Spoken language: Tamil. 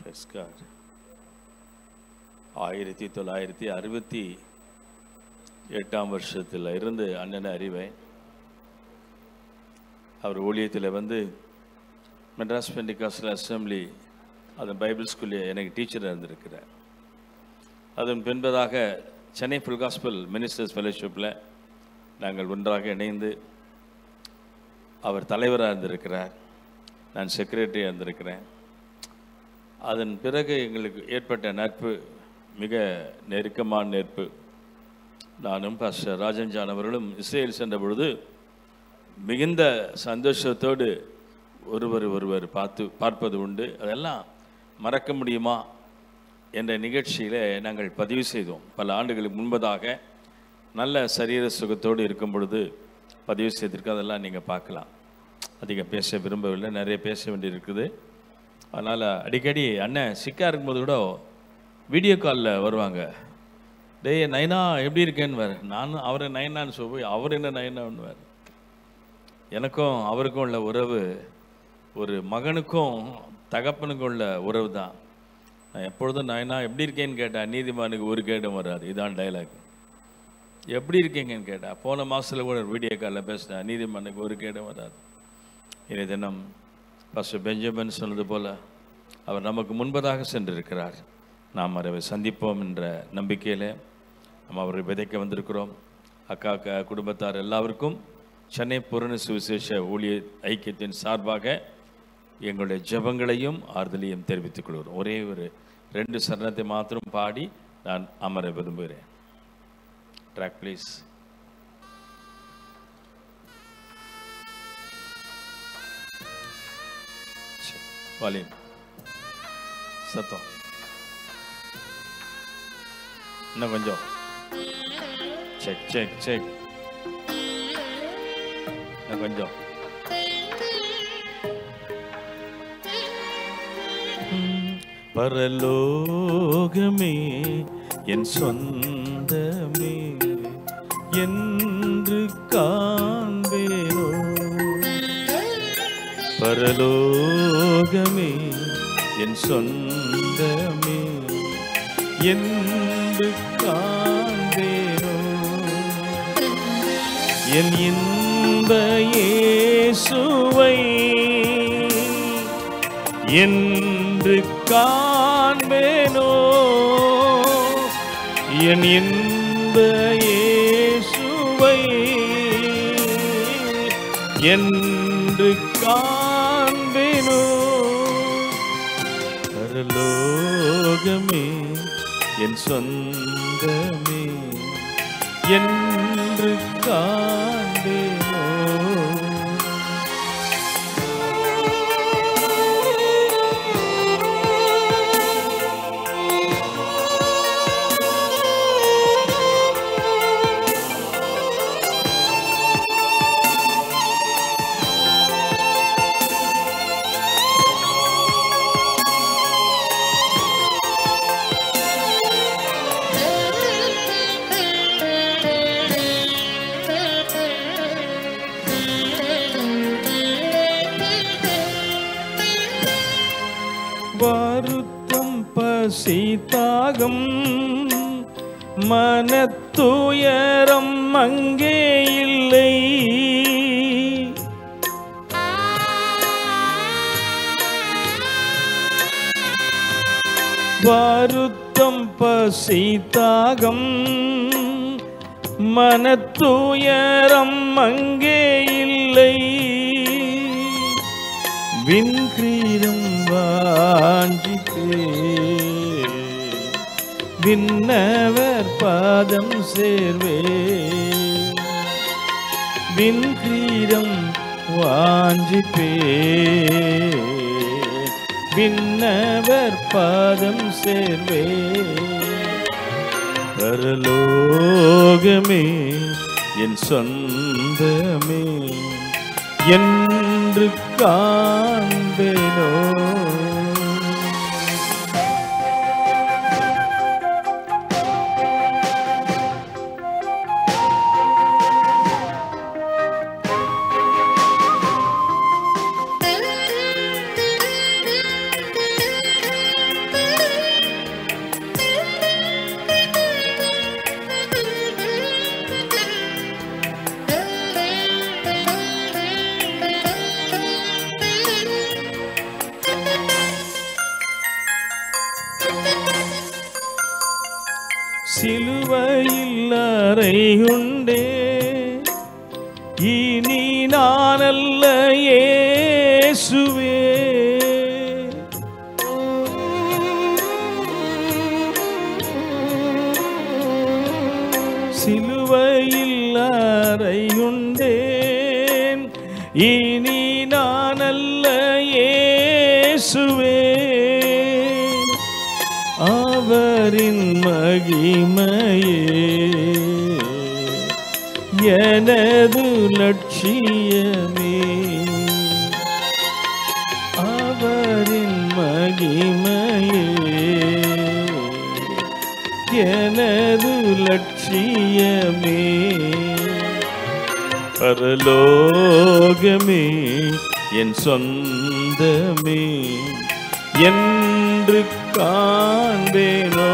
1968 வருஷத்தில் இருந்து அண்ணனை அறிவேன். அவர் ஊழியத்தில் வந்து மெட்ராஸ் பெண்டிகாஸ்டல் அசம்பிளி அதன் பைபிள் ஸ்கூலில் எனக்கு டீச்சராக இருந்திருக்கிறார். அதன் பின்பதாக சென்னை ஃபுல் காஸ்பல் மினிஸ்டர்ஸ் ஃபெலோஷிப்பில் நாங்கள் ஒன்றாக இணைந்து அவர் தலைவராக இருந்திருக்கிறார், நான் செக்ரட்டரியாக இருந்திருக்கிறேன். அதன் பிறகு எங்களுக்கு ஏற்பட்ட நட்பு மிக நெருக்கமான நட்பு. நானும் பாஸ்டர் ராஜன் ஜான் அவர்களும் இஸ்ரேல் சென்ற பொழுது மிகுந்த சந்தோஷத்தோடு ஒருவர் பார்ப்பது உண்டு. அதெல்லாம் மறக்க முடியுமா என்ற நிகழ்ச்சியில் நாங்கள் பதிவு செய்தோம். பல ஆண்டுகளுக்கு முன்பதாக நல்ல சரீர சுகத்தோடு இருக்கும் பொழுது பதிவு செய்திருக்கோம். அதெல்லாம் நீங்கள் பார்க்கலாம். அதிகம் பேச விரும்பவில்லை, நிறைய பேச வேண்டியிருக்குது. அதனால் அடிக்கடி அண்ணன் சிக்காக இருக்கும்போது கூட வீடியோ காலில் வருவாங்க. டேய் நைனா எப்படி இருக்கேன்னு வேறு, நானும் அவரை நைனான்னு சொல்லி அவர் என்ன நைனான்னு. எனக்கும் அவருக்கும் உள்ள உறவு ஒரு மகனுக்கும் தகப்பனுக்கும் உள்ள உறவு தான். நான் எப்பொழுதும் நைனா எப்படி இருக்கேன்னு கேட்டேன், நீதிமானுக்கு ஒரு கேடும் வராது. இதான் டைலாக். எப்படி இருக்கீங்கன்னு கேட்டேன். போன மாதத்தில் கூட வீடியோ காலில் பேசினேன், நீதிமானுக்கு ஒரு கேடும் வராது. இன்றைய தினம் பாஸ்டர் பெஞ்சமின் சொன்னது போல் அவர் நமக்கு முன்பதாக சென்றிருக்கிறார். நாம் அவரை சந்திப்போம் என்ற நம்பிக்கையில் நம்ம அவரை விதைக்க வந்திருக்கிறோம். அக்கா குடும்பத்தார் எல்லாருக்கும் சென்னை பூரண சுவிசேஷ ஊழிய ஐக்கியத்தின் சார்பாக எங்களுடைய ஜெபங்களையும் ஆறுதலையும் தெரிவித்துக் கொள்கிறோம். ஒரே ஒரு 2 சரணத்தை மாத்திரம் பாடி நான் அமர விரும்புகிறேன். Track please. வால்யூம் சத்தம் இன்னும் கொஞ்சம். Check check check. இன்னும் கொஞ்சம். பரலோகமே என் சொந்தமே என்று காண்பேனோ, பரலோகமே என் சொந்தமே என்று காண்பேனோ, என் இன்ப இயேசுவை என்று காண்பேனோ, என் இன்ப இயேசுவை என்று காண்பேனோ, பரலோகமே என் சொந்தமே என்று காண்பேனோ. வருத்தம் பசிதாகம் மனத்துயரம் அங்கே இல்லை, வருத்தம் பசிதாகம் மனத்துயரம் அங்கே இல்லை, விண்கிரீடம் வாஞ்சித்தே விண்ணவர் பாதம் சேர்வே, விண்கிரீடம் வாஞ்சிப்பே விண்ணவர் பாதம் சேர்வே, பரலோகமே என் சொந்தமே என்று காண்பேனோ. அறையுண்டே, இனி நான் அல்ல இயேசுவே. சிலுவையில் அறையுண்டேன், இனி நான் அல்ல இயேசுவே. அவரின் மகிமையே எனது லட்சியமே, அவரின் மகிமையே எனது லட்சியமே. பரலோகமே என் சொந்தமே என்று காண்பேனோ,